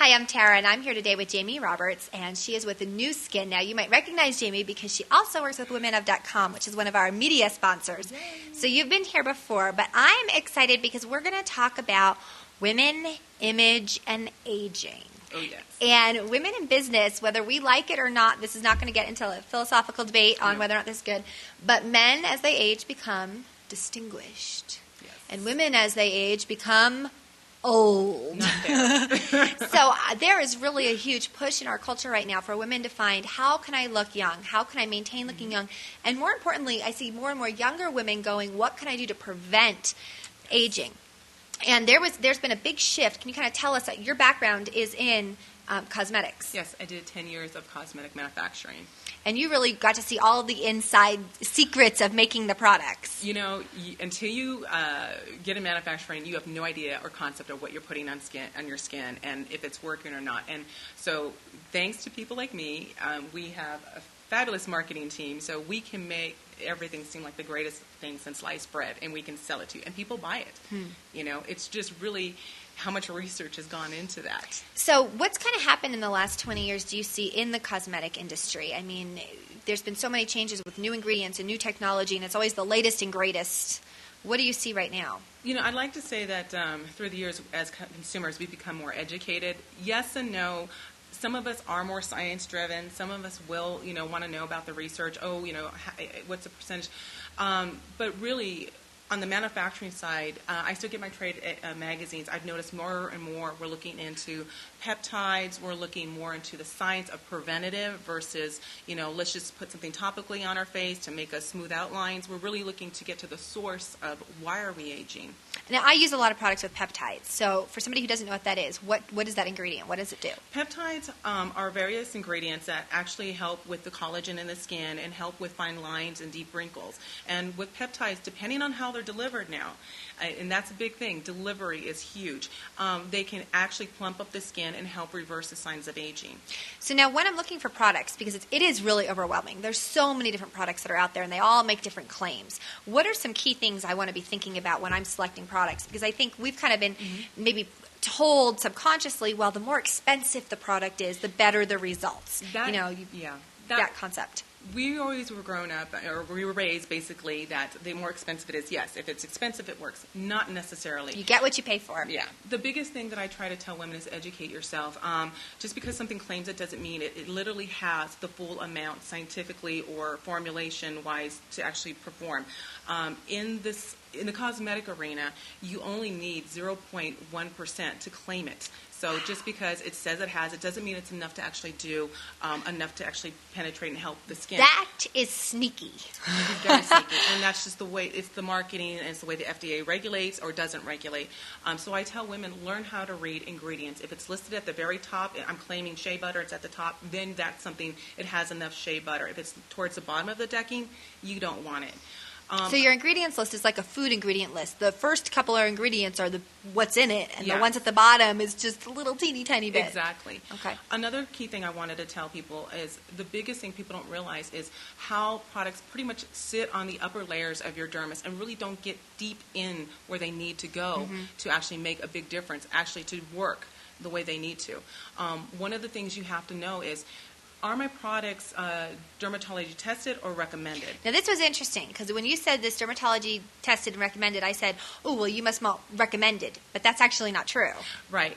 Hi, I'm Tara, and I'm here today with Jamie Roberts, and she is with Nu Skin. Now, you might recognize Jamie because she also works with WomenOf.com, which is one of our media sponsors. Yay. So you've been here before, but I'm excited because we're going to talk about women, image, and aging. Oh, yes. And women in business, whether we like it or not, this is not going to get into a philosophical debate on whether or not this is good, but men, as they age, become distinguished. Yes. And women, as they age, become old. Not there. So there is really a huge push in our culture right now for women to find, how can I look young? How can I maintain looking young? And more importantly, I see more and more younger women going, what can I do to prevent aging? And there's been a big shift. Can you kind of tell us that your background is in cosmetics? Yes, I did 10 years of cosmetic manufacturing. And you really got to see all the inside secrets of making the products. You know, until you get in manufacturing, you have no idea or concept of what you're putting on your skin and if it's working or not. And so thanks to people like me, we have a fabulous marketing team, so we can make everything seem like the greatest thing since sliced bread, and we can sell it to you, and people buy it. You know, it's just really how much research has gone into that. So what's kind of happened in the last 20 years do you see in the cosmetic industry? I mean, there's been so many changes with new ingredients and new technology, and it's always the latest and greatest. What do you see right now? You know, I'd like to say that through the years as consumers, we've become more educated. Yes and no. Some of us are more science-driven. Some of us will, want to know about the research. Oh, what's the percentage? But really, on the manufacturing side, I still get my trade magazines. I've noticed more and more we're looking into peptides. We're looking more into the science of preventative versus, let's just put something topically on our face to make us smooth outlines. We're really looking to get to the source of why are we aging. Now, I use a lot of products with peptides. So for somebody who doesn't know what that is, what is that ingredient? What does it do? Peptides are various ingredients that actually help with the collagen in the skin and help with fine lines and deep wrinkles. And with peptides, depending on how they're delivered now, and that's a big thing, delivery is huge. They can actually plump up the skin and help reverse the signs of aging. So now when I'm looking for products, because it is really overwhelming, there's so many different products that are out there and they all make different claims. What are some key things I want to be thinking about when I'm selecting products? Because I think we've kind of been maybe told subconsciously, well, the more expensive the product is, the better the results. That concept. We always were grown up, or we were raised basically that the more expensive it is, yes, if it's expensive, it works. Not necessarily. You get what you pay for. Yeah. The biggest thing that I try to tell women is educate yourself. Just because something claims it doesn't mean it. It literally has the full amount scientifically or formulation-wise to actually perform. In the cosmetic arena, you only need 0.1% to claim it. So just because it says it has, it doesn't mean it's enough to actually do enough to actually penetrate and help the skin. That is sneaky. Very sneaky. And that's just the way, it's the marketing and it's the way the FDA regulates or doesn't regulate. So I tell women, learn how to read ingredients. If it's listed at the very top, I'm claiming shea butter, it's at the top, then that's something, it has enough shea butter. If it's towards the bottom of the decking, you don't want it. So your ingredients list is like a food ingredient list. The first couple of ingredients are what's in it, and the ones at the bottom is just a little teeny tiny bit. Exactly. Okay. Another key thing I wanted to tell people is the biggest thing people don't realize is how products pretty much sit on the upper layers of your dermis and really don't get deep in where they need to go to actually make a big difference, actually to work the way they need to. One of the things you have to know is, are my products dermatology tested or recommended? Now, this was interesting because when you said this dermatology tested and recommended, I said, oh, well, you must recommended. But that's actually not true. Right.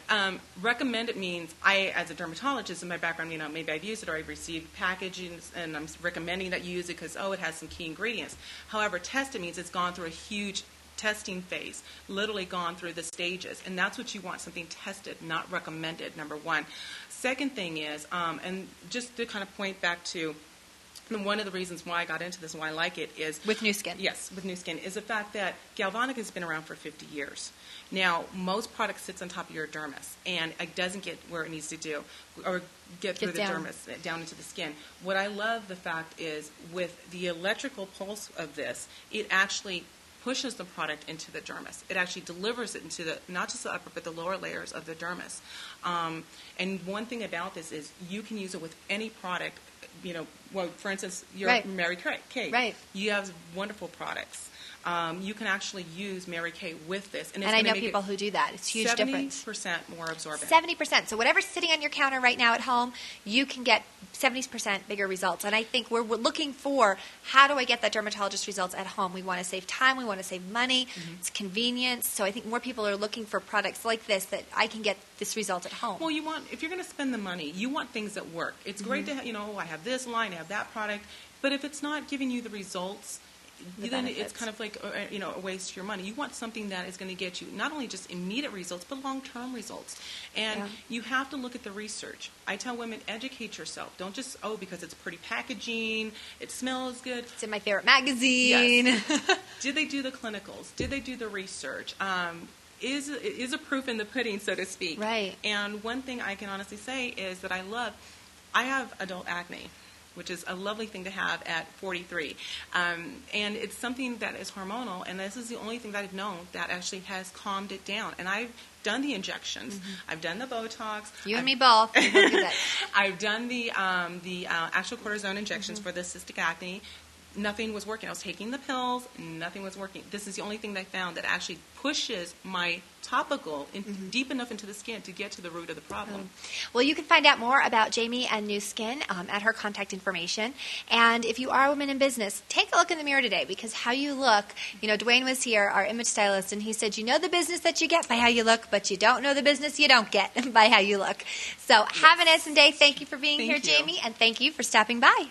Recommended means I, as a dermatologist in my background, maybe I've used it or I've received packaging and I'm recommending that you use it because, it has some key ingredients. However, tested means it's gone through a huge testing phase, literally gone through the stages. And that's what you want, something tested, not recommended, number one. Second thing is, and just to kind of point back to one of the reasons why I got into this and why I like it is... With Nu Skin. Yes, with Nu Skin, is the fact that Galvanic has been around for 50 years. Now, most product sits on top of your dermis, and it doesn't get where it needs to do, or get through the dermis, down into the skin. What I love the fact is, with the electrical pulse of this, it actually pushes the product into the dermis. It actually delivers it into not just the upper, but the lower layers of the dermis. And one thing about this is you can use it with any product. For instance, you're Mary Kay. Right. You have wonderful products. you can actually use Mary Kay with this. And I know people who do that. It's a huge difference. 70% more absorbent. 70%. So whatever's sitting on your counter right now at home, you can get 70% bigger results. And I think we're looking for, how do I get that dermatologist results at home? We want to save time. We want to save money. It's convenience. So I think more people are looking for products like this that I can get this result at home. Well, if you're going to spend the money, you want things that work. It's great to have, I have this line, I have that product. But if it's not giving you the results, then it's kind of like a waste of your money. You want something that is going to get you not only just immediate results, but long-term results. And you have to look at the research. I tell women, educate yourself. Don't just, because it's pretty packaging, it smells good. It's in my favorite magazine. Yes. Did they do the clinicals? Did they do the research? Is a proof in the pudding, so to speak. Right. And one thing I can honestly say is that I have adult acne, which is a lovely thing to have at 43. And it's something that is hormonal, and this is the only thing that I've known that actually has calmed it down. And I've done the injections. I've done the Botox. You and me both. We both do that. I've done the actual cortisone injections for the cystic acne. Nothing was working. I was taking the pills. Nothing was working. This is the only thing that I found that actually pushes my topical deep enough into the skin to get to the root of the problem. Well, you can find out more about Jamie and Nu Skin at her contact information. And if you are a woman in business, take a look in the mirror today, because how you look, Dwayne was here, our image stylist, and he said, you know the business that you get by how you look, but you don't know the business you don't get by how you look. So have an awesome day. Thank you for being here, Jamie, and thank you for stopping by.